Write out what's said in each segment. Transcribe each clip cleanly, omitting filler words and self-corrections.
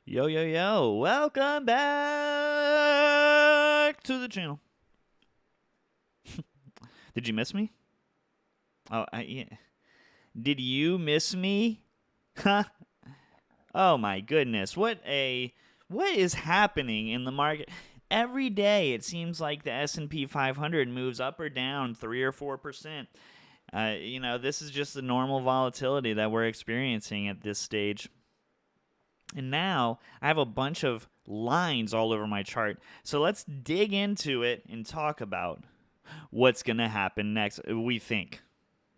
Yo, yo, yo, welcome back to the channel. Did you miss me? Yeah. Did you miss me? Huh? Oh my goodness. What is happening in the market? Every day it seems like the S&P 500 moves up or down 3 or 4%. This is just the normal volatility that we're experiencing at this stage. And now I have a bunch of lines all over my chart. So let's dig into it and talk about what's going to happen next. We think,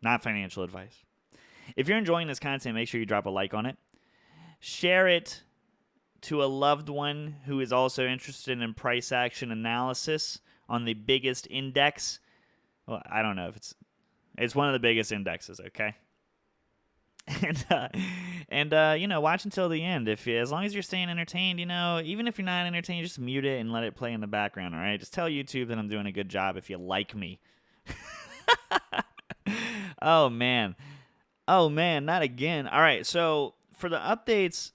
not financial advice. If you're enjoying this content, make sure you drop a like on it. Share it to a loved one who is also interested in price action analysis on the biggest index. Well, I don't know if it's one of the biggest indexes, okay? And watch until the end. As long as you're staying entertained, even if you're not entertained, just mute it and let it play in the background. All right, just tell YouTube that I'm doing a good job if you like me. Oh man, not again. All right, so for the updates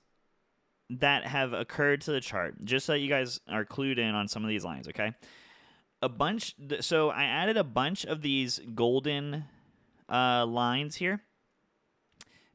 that have occurred to the chart, just so you guys are clued in on some of these lines, okay? So I added a bunch of these golden lines here.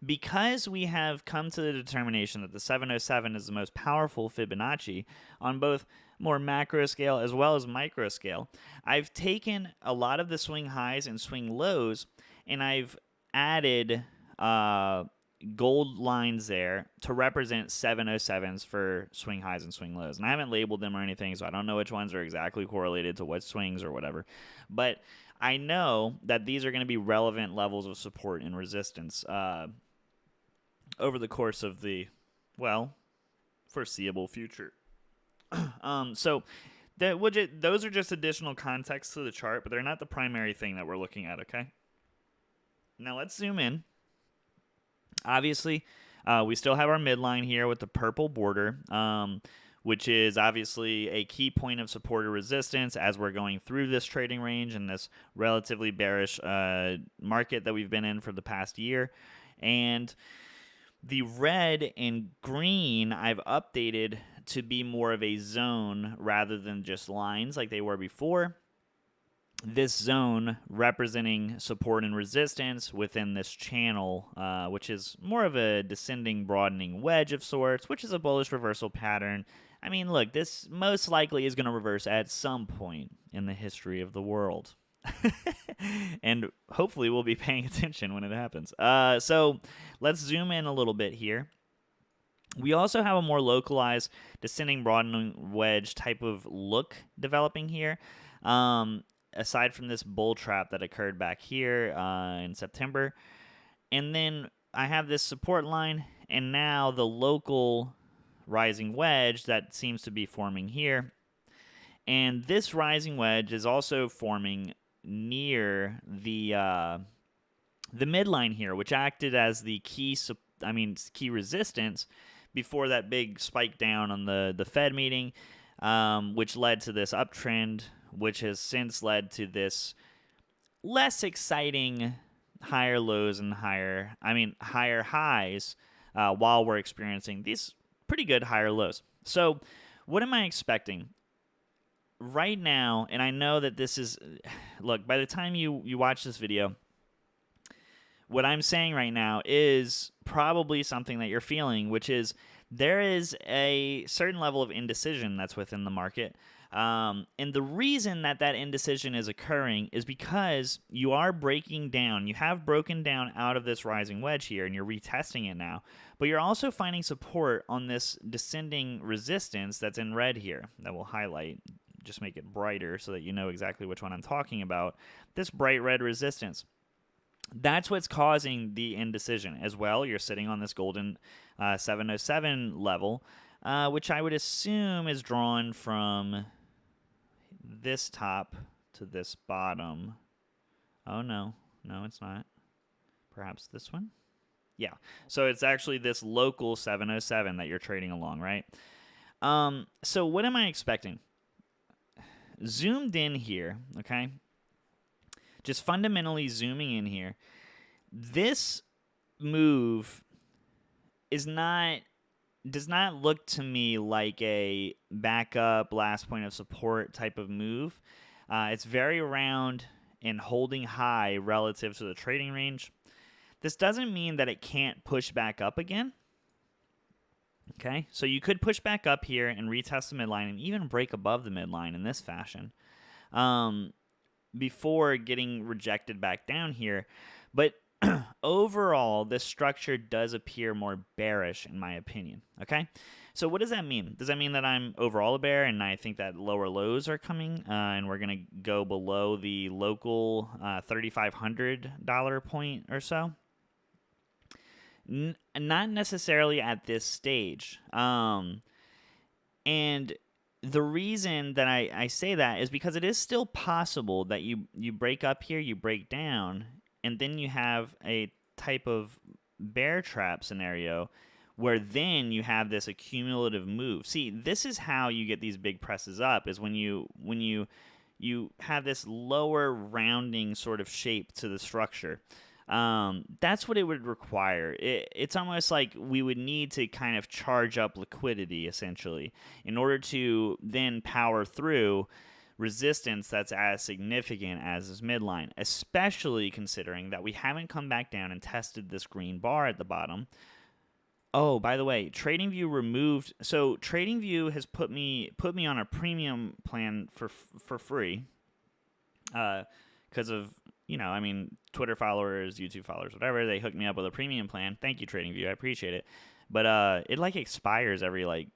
Because we have come to the determination that the 707 is the most powerful Fibonacci on both more macro scale as well as micro scale, I've taken a lot of the swing highs and swing lows and I've added gold lines there to represent 707s for swing highs and swing lows. And I haven't labeled them or anything, so I don't know which ones are exactly correlated to what swings or whatever. But I know that these are going to be relevant levels of support and resistance over the course of the, foreseeable future. So those are just additional context to the chart, but they're not the primary thing that we're looking at, okay? Now let's zoom in. Obviously, we still have our midline here with the purple border, which is obviously a key point of support or resistance as we're going through this trading range and this relatively bearish market that we've been in for the past year. And the red and green I've updated to be more of a zone rather than just lines like they were before. This zone representing support and resistance within this channel, which is more of a descending, broadening wedge of sorts, which is a bullish reversal pattern. I mean, look, this most likely is going to reverse at some point in the history of the world. And hopefully we'll be paying attention when it happens. So let's zoom in a little bit here. We also have a more localized descending broadening wedge type of look developing here. Aside from this bull trap that occurred back here in September. And then I have this support line and now the local rising wedge that seems to be forming here. And this rising wedge is also forming near the midline here, which acted as the key resistance before that big spike down on the Fed meeting, which led to this uptrend, which has since led to this less exciting higher lows and higher highs while we're experiencing these pretty good higher lows. So what am I expecting? Right now, and I know that this is, look, by the time you watch this video, what I'm saying right now is probably something that you're feeling, which is there is a certain level of indecision that's within the market. And the reason that indecision is occurring is because you are breaking down. You have broken down out of this rising wedge here, and you're retesting it now. But you're also finding support on this descending resistance that's in red here that we'll highlight. Just make it brighter so that you know exactly which one I'm talking about. This bright red resistance. That's what's causing the indecision as well. You're sitting on this golden 707 level, which I would assume is drawn from this top to this bottom. Oh, no, it's not. Perhaps this one? Yeah, so it's actually this local 707 that you're trading along, right? So what am I expecting? Zoomed in here, okay? Just fundamentally zooming in here. This move is not does not look to me like a backup last point of support type of move. It's very round and holding high relative to the trading range. This doesn't mean that it can't push back up again. Okay, so you could push back up here and retest the midline and even break above the midline in this fashion before getting rejected back down here. But overall, this structure does appear more bearish in my opinion. Okay, so what does that mean? Does that mean that I'm overall a bear and I think that lower lows are coming and we're going to go below the local $3,500 point or so? Not necessarily at this stage. And the reason that I say that is because it is still possible that you break up here, you break down, and then you have a type of bear trap scenario where then you have this accumulative move. See, this is how you get these big presses up, is when you have this lower rounding sort of shape to the structure. That's what it would require. It's almost like we would need to kind of charge up liquidity, essentially, in order to then power through resistance that's as significant as this midline, especially considering that we haven't come back down and tested this green bar at the bottom. Oh, by the way, TradingView removed. So TradingView has put me on a premium plan for free, because of, I mean, Twitter followers, YouTube followers, whatever. They hooked me up with a premium plan. Thank you, TradingView. I appreciate it. But it like expires every like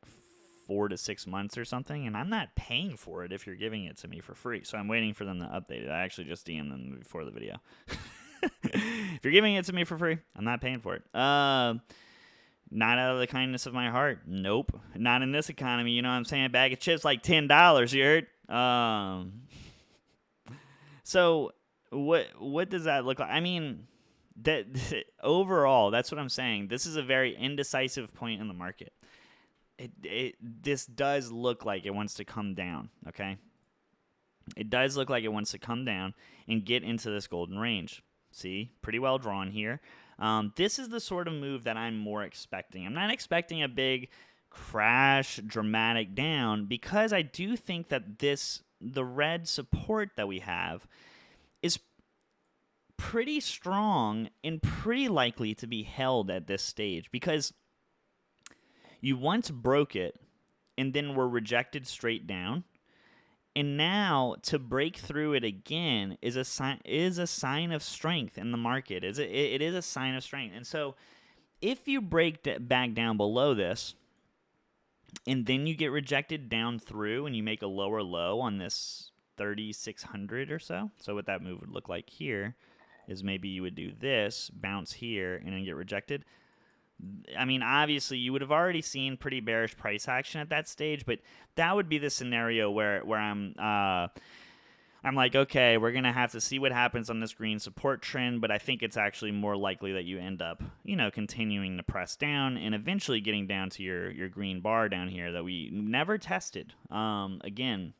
4 to 6 months or something, and I'm not paying for it if you're giving it to me for free. So I'm waiting for them to update it. I actually just DM'd them before the video. If you're giving it to me for free, I'm not paying for it. Not out of the kindness of my heart. Nope. Not in this economy. You know what I'm saying? A bag of chips like $10. You heard? So what does that look like? I mean, that overall, that's what I'm saying. This is a very indecisive point in the market. This does look like it wants to come down, okay? It does look like it wants to come down and get into this golden range. See? Pretty well drawn here. This is the sort of move that I'm more expecting. I'm not expecting a big crash, dramatic down, because I do think that the red support that we have is pretty strong and pretty likely to be held at this stage, because you once broke it and then were rejected straight down, and now to break through it again is a sign of strength in the market. It is a sign of strength. And so if you break back down below this and then you get rejected down through and you make a lower low on this 3,600 or so. So what that move would look like here is maybe you would do this, bounce here, and then get rejected. I mean, obviously, you would have already seen pretty bearish price action at that stage, but that would be the scenario where I'm like, okay, we're going to have to see what happens on this green support trend, but I think it's actually more likely that you end up, continuing to press down and eventually getting down to your green bar down here that we never tested again.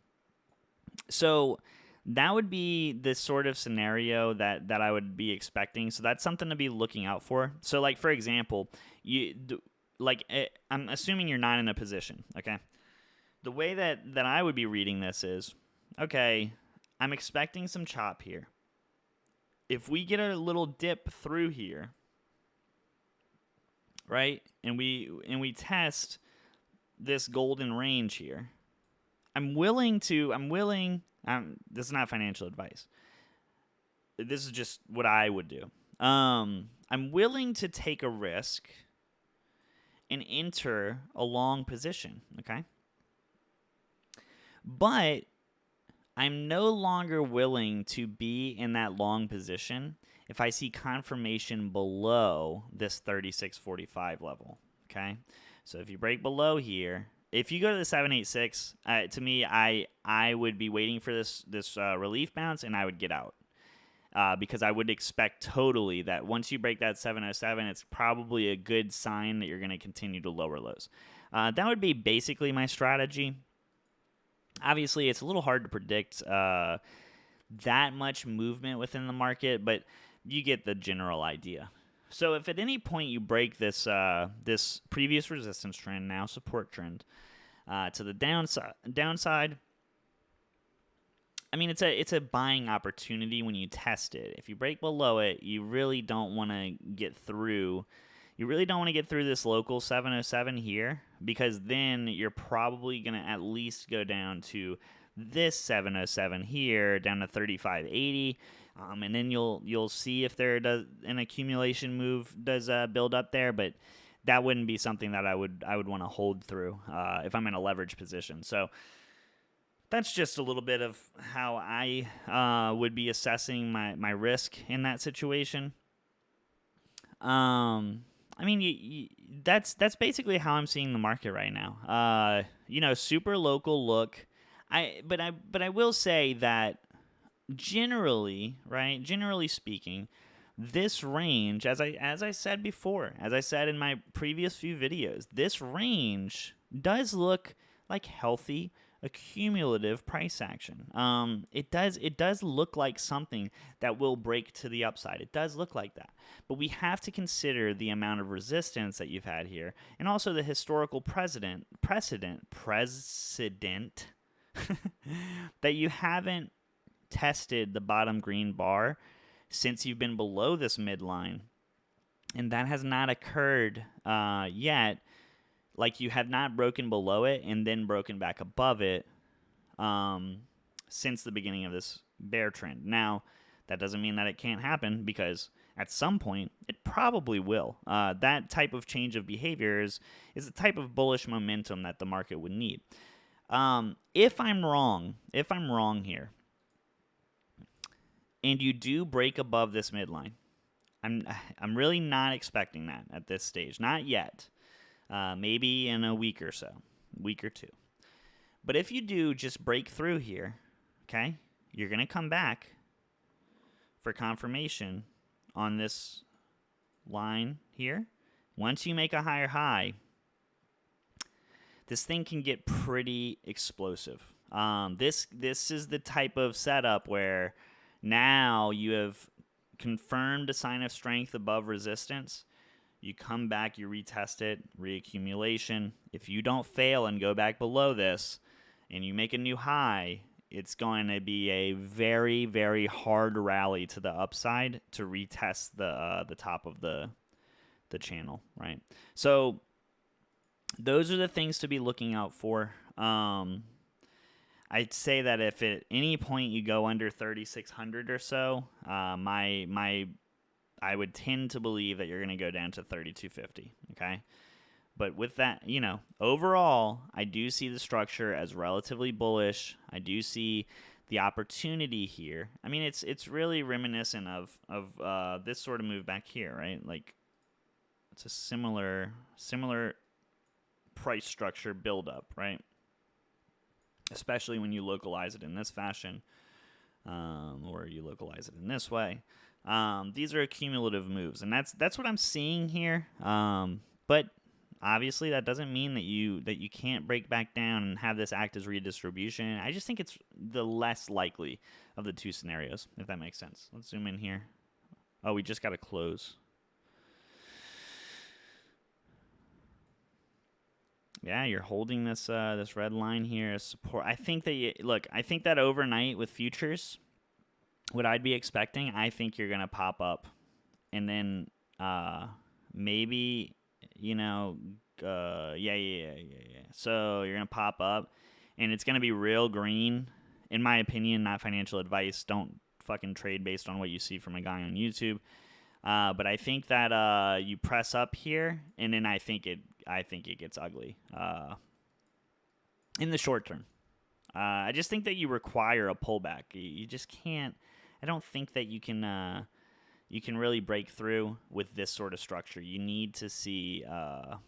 So that would be the sort of scenario that I would be expecting. So that's something to be looking out for. So, like, for example, I'm assuming you're not in a position, okay? The way that I would be reading this is, okay, I'm expecting some chop here. If we get a little dip through here, right, and we test this golden range here, this is not financial advice. This is just what I would do. I'm willing to take a risk and enter a long position, okay? But I'm no longer willing to be in that long position if I see confirmation below this 36.45 level, okay? So if you break below here, if you go to the 786, to me, I would be waiting for this relief bounce, and I would get out. Because I would expect totally that once you break that 707, it's probably a good sign that you're going to continue to lower lows. That would be basically my strategy. Obviously, it's a little hard to predict that much movement within the market, but you get the general idea. So if at any point you break this this previous resistance trend, now support trend, to the downside, I mean it's a buying opportunity when you test it. If you break below it, you really don't want to get through. You really don't want to get through this local 707 here, because then you're probably going to at least go down to this 707 here, down to 3580. And then you'll see if there does an accumulation move does build up there, but that wouldn't be something that I would want to hold through if I'm in a leverage position. So that's just a little bit of how I would be assessing my risk in that situation. I mean, that's basically how I'm seeing the market right now. Super local look. But I will say that generally, right? Generally speaking, this range, as I said before, as I said in my previous few videos, this range does look like healthy accumulative price action. It does look like something that will break to the upside. It does look like that. But we have to consider the amount of resistance that you've had here, and also the historical precedent that you haven't tested the bottom green bar since you've been below this midline, and that has not occurred yet. Like, you have not broken below it and then broken back above it since the beginning of this bear trend. Now, that doesn't mean that it can't happen, because at some point it probably will. That type of change of behavior is the type of bullish momentum that the market would need. If I'm wrong here, and you do break above this midline, I'm really not expecting that at this stage, not yet. Maybe in a week or so, week or two. But if you do just break through here, okay, you're going to come back for confirmation on this line here. Once you make a higher high, this thing can get pretty explosive. This is the type of setup where now you have confirmed a sign of strength above resistance. You come back, you retest it, reaccumulation. If you don't fail and go back below this and you make a new high, it's going to be a very, very hard rally to the upside to retest the top of the channel, right? So those are the things to be looking out for. I'd say that if at any point you go under 3,600 or so, I would tend to believe that you're going to go down to 3,250, okay? But with that, overall, I do see the structure as relatively bullish. I do see the opportunity here. I mean, it's really reminiscent of this sort of move back here, right? Like, it's a similar price structure buildup, right? Especially when you localize it in this fashion, or you localize it in this way. These are cumulative moves, and that's what I'm seeing here. But obviously, that doesn't mean that you can't break back down and have this act as redistribution. I just think it's the less likely of the two scenarios, if that makes sense. Let's zoom in here. Oh, we just got to close. Yeah, you're holding this this red line here as support. I think that I think that overnight with futures, what I'd be expecting, I think you're gonna pop up, and then maybe yeah. So you're gonna pop up, and it's gonna be real green, in my opinion. Not financial advice. Don't fucking trade based on what you see from a guy on YouTube. But I think that you press up here, and then I think it gets ugly in the short term. I just think that you require a pullback. You just can't. I don't think that you can really break through with this sort of structure. You need to see an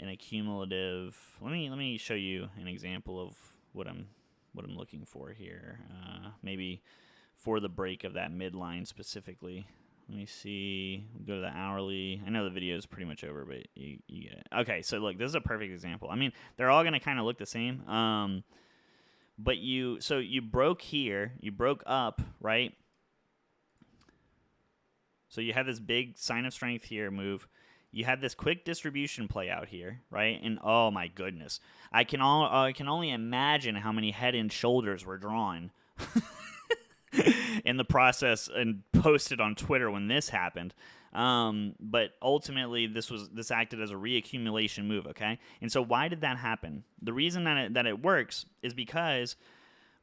accumulative. Let me show you an example of what I'm looking for here. Maybe for the break of that midline specifically. Let me see. We'll go to the hourly. I know the video is pretty much over, but you get it. Okay, so look, this is a perfect example. I mean, they're all going to kind of look the same. But you broke here. You broke up, right? So you had this big sign of strength here move. You had this quick distribution play out here, right? And oh my goodness, I can only imagine how many head and shoulders were drawn in the process and posted on Twitter when this happened. But ultimately, this acted as a reaccumulation move. Okay, and so why did that happen? The reason that it works is because,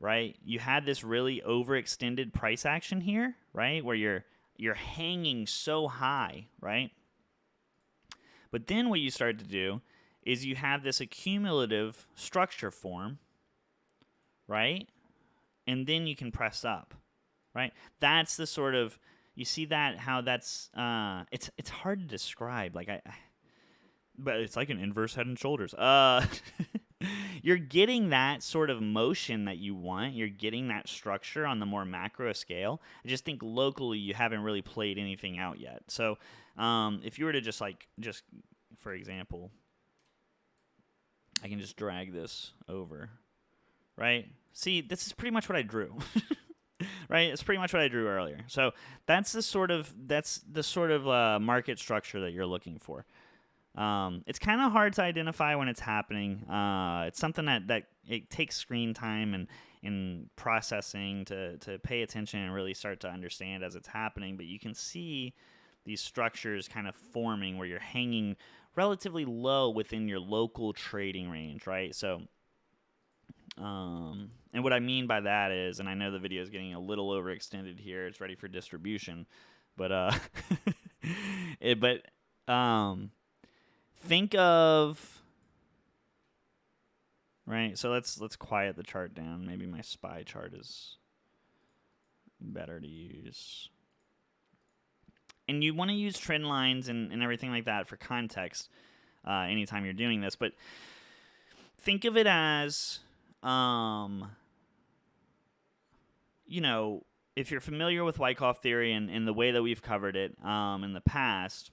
right, you had this really overextended price action here, right, where you're hanging so high, right? But then what you start to do is you have this accumulative structure form, right? And then you can press up, right? That's the sort of, you see that, how that's, it's hard to describe. Like but it's like an inverse head and shoulders. You're getting that sort of motion that you want. You're getting that structure on the more macro scale. I just think locally you haven't really played anything out yet. So if you were to just for example, I can just drag this over, right? See, this is pretty much what I drew. Right? It's pretty much what I drew earlier. So that's the sort of market structure that you're looking for. It's kind of hard to identify when it's happening. It's something that it takes screen time and processing to pay attention and really start to understand as it's happening. But you can see these structures kind of forming where you're hanging relatively low within your local trading range, right? So, and what I mean by that is, and I know the video is getting a little overextended here. It's ready for distribution, but think of, right? So let's quiet the chart down. Maybe my SPY chart is better to use. And you want to use trend lines and everything like that for context anytime you're doing this. But think of it as, if you're familiar with Wyckoff theory and the way that we've covered it in the past,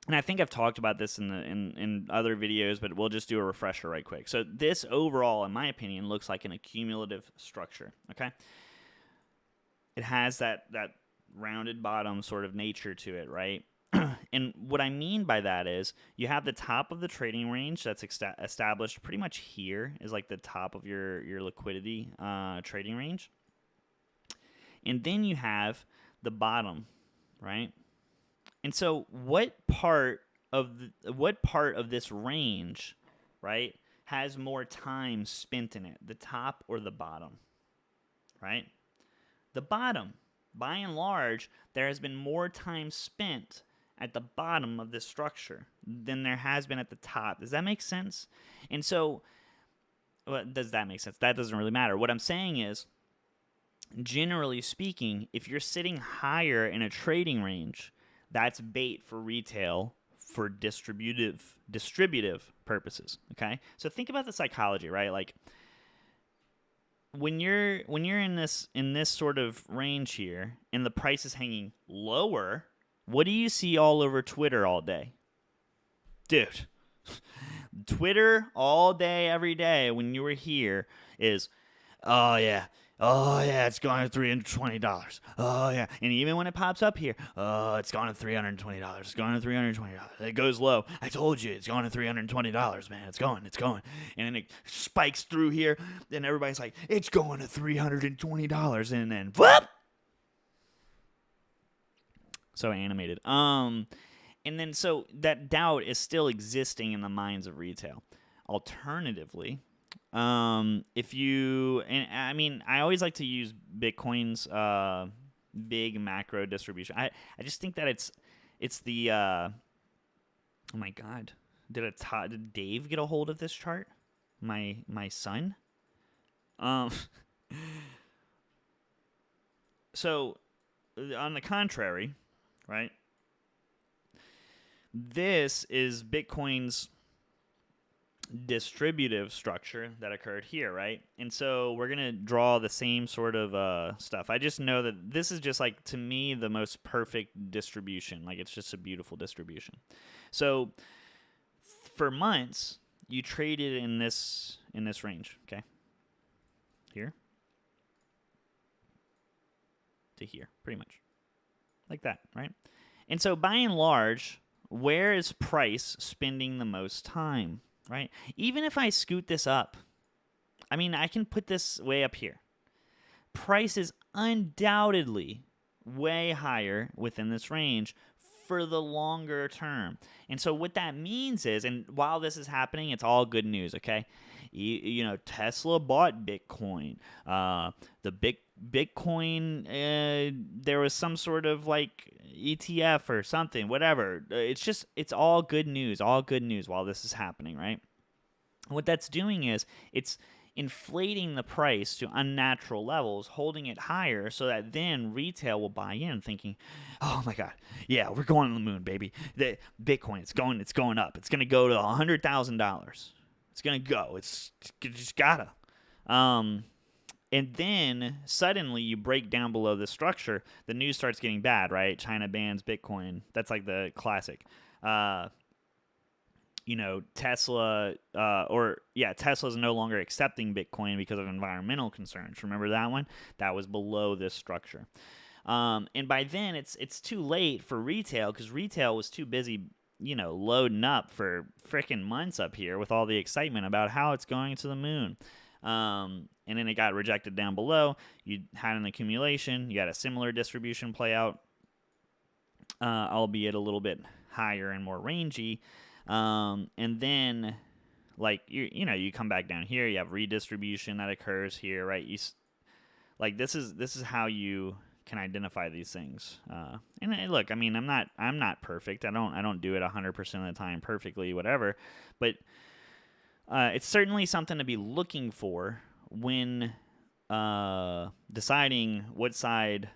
and I think I've talked about this in other videos, but we'll just do a refresher right quick. So this overall, in my opinion, looks like an accumulative structure, okay? It has that rounded bottom sort of nature to it, right? And what I mean by that is you have the top of the trading range that's established pretty much here is like the top of your liquidity trading range. And then you have the bottom, right? And so what part of this range, right, has more time spent in it, the top or the bottom, right? The bottom. By and large, there has been more time spent at the bottom of this structure than there has been at the top. Does that make sense? And so, does that make sense? That doesn't really matter. What I'm saying is, generally speaking, if you're sitting higher in a trading range, that's bait for retail for distributive purposes, okay? So think about the psychology, right? Like, when you're in this sort of range here and the price is hanging lower, what do you see all over Twitter all day? Dude, Twitter all day, every day when you were here is, oh yeah, it's gone to $320. Oh yeah, and even when it pops up here, oh, it's gone to $320. It's gone to $320. It goes low. I told you, it's gone to $320, man. It's going. And then it spikes through here, and everybody's like, it's going to $320, and then whoop. So animated. And then so that doubt is still existing in the minds of retail. Alternatively, if you, and I mean, I always like to use Bitcoin's big macro distribution. I just think that it's the oh my god, did Dave get a hold of this chart? My son. So on the contrary, right? This is Bitcoin's distributive structure that occurred here, right? And so we're going to draw the same sort of stuff. I just know that this is just like, to me, the most perfect distribution. Like, it's just a beautiful distribution. So for months, you traded in this range, okay? Here to here, pretty much, like that, right? And so by and large, where is price spending the most time, right? Even if I scoot this up, I mean, I can put this way up here. Price is undoubtedly way higher within this range for the longer term. And so what that means is, and while this is happening, it's all good news, okay? Tesla bought Bitcoin. The Bitcoin, there was some sort of like ETF or something, whatever. It's all good news while this is happening, right? What that's doing is it's inflating the price to unnatural levels, holding it higher so that then retail will buy in, thinking, "Oh my God, yeah, we're going on the moon, baby. The Bitcoin, it's going up. It's gonna go to $100,000. It's gonna go. It's just gotta." And then suddenly you break down below the structure, the news starts getting bad, right? China bans Bitcoin. That's like the classic. Tesla, Tesla's no longer accepting Bitcoin because of environmental concerns. Remember that one? That was below this structure. And by then, it's too late for retail because retail was too busy, loading up for freaking months up here with all the excitement about how it's going to the moon. And then it got rejected down below. You had an accumulation. You had a similar distribution play out, albeit a little bit higher and more rangy. And then, like you come back down here. You have redistribution that occurs here, right? This is how you can identify these things. And look, I mean, I'm not perfect. I don't do it 100% of the time perfectly, whatever. But it's certainly something to be looking for when deciding what side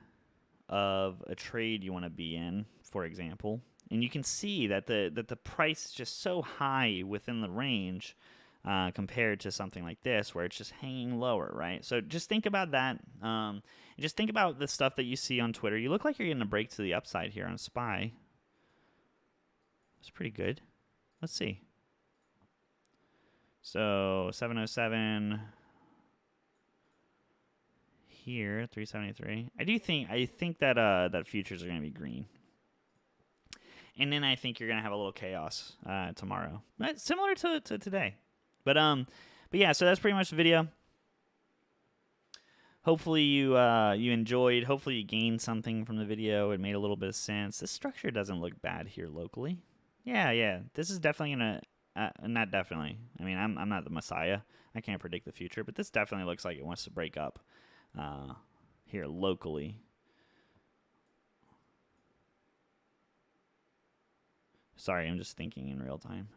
of a trade you want to be in, for example. And you can see that the price is just so high within the range compared to something like this where it's just hanging lower, right? So just think about that. Just think about the stuff that you see on Twitter. You look like you're getting a break to the upside here on SPY. It's pretty good. Let's see. So 707 here, 373. I think that that futures are going to be green. And then I think you're going to have a little chaos tomorrow. That's similar to today. But yeah, so that's pretty much the video. Hopefully you enjoyed. Hopefully you gained something from the video. It made a little bit of sense. This structure doesn't look bad here locally. Yeah. This is definitely going to not definitely. I mean, I'm not the Messiah. I can't predict the future, but this definitely looks like it wants to break up here locally. Sorry, I'm just thinking in real time.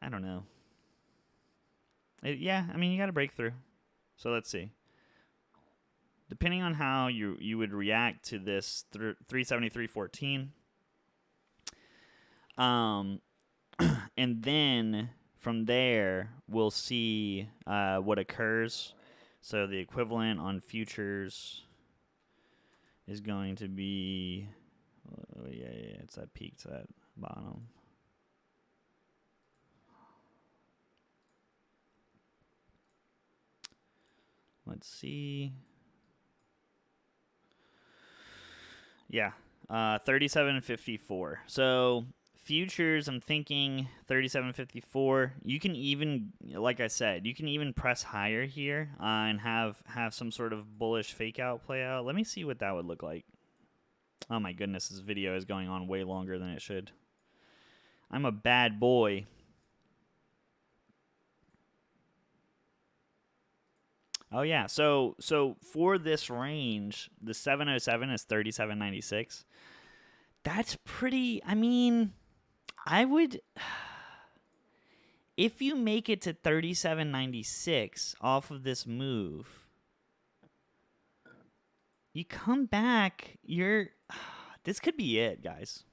I don't know. Yeah, I mean, you got to break through. So let's see. Depending on how you would react to this 373.14. And then from there, we'll see what occurs. So the equivalent on futures is going to be, it's that peak to that bottom. Let's see. Yeah, 37.54. So futures, I'm thinking 37.54. You can even, like I said, you can even press higher here and have some sort of bullish fake out play out. Let me see what that would look like. Oh my goodness, this video is going on way longer than it should. I'm a bad boy. Oh yeah, so for this range, the 707 is 37.96. That's pretty, I mean, I would, if you make it to 37.96 off of this move, you come back, this could be it, guys.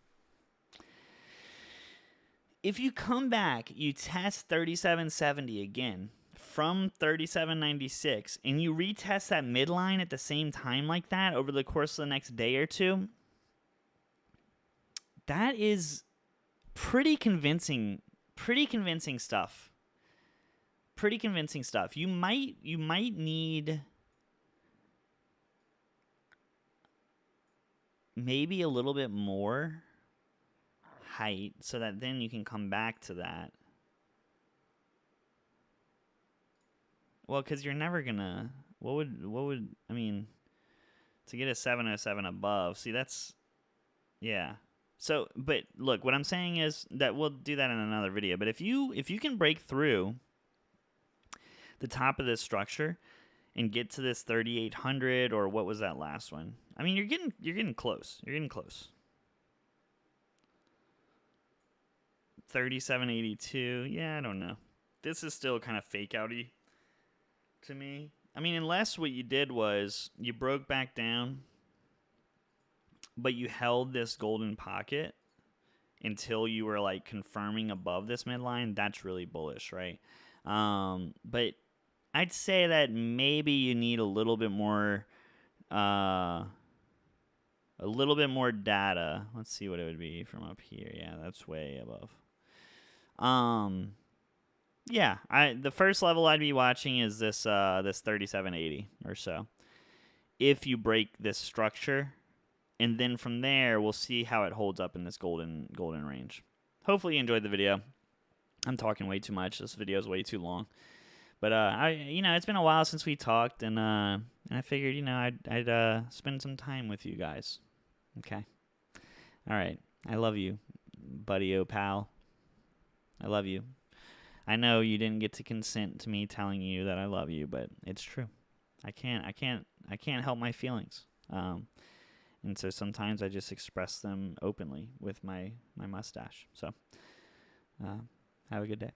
If you come back, you test 37.70 again from 37.96, and you retest that midline at the same time like that over the course of the next day or two, that is pretty convincing stuff. Pretty convincing stuff. You might need maybe a little bit more height so that then you can come back to that. Well, because you're never gonna. What would I mean? To get a 707 above, see that's yeah. So, but look, what I'm saying is that we'll do that in another video. But if you can break through the top of this structure and get to this 3800 or what was that last one? I mean, you're getting close. You're getting close. 3782. Yeah, I don't know. This is still kind of fake outy to me. I mean, unless what you did was you broke back down, but you held this golden pocket until you were like confirming above this midline, that's really bullish, right? But I'd say that maybe you need a little bit more data. Let's see what it would be from up here. Yeah, that's way above. Yeah, the first level I'd be watching is this 3780 or so. If you break this structure, and then from there we'll see how it holds up in this golden range. Hopefully you enjoyed the video. I'm talking way too much. This video is way too long. But it's been a while since we talked, and I figured, I'd spend some time with you guys. Okay. All right. I love you, buddy, pal. I love you. I know you didn't get to consent to me telling you that I love you, but it's true. I can't help my feelings. And so sometimes I just express them openly with my mustache. So have a good day.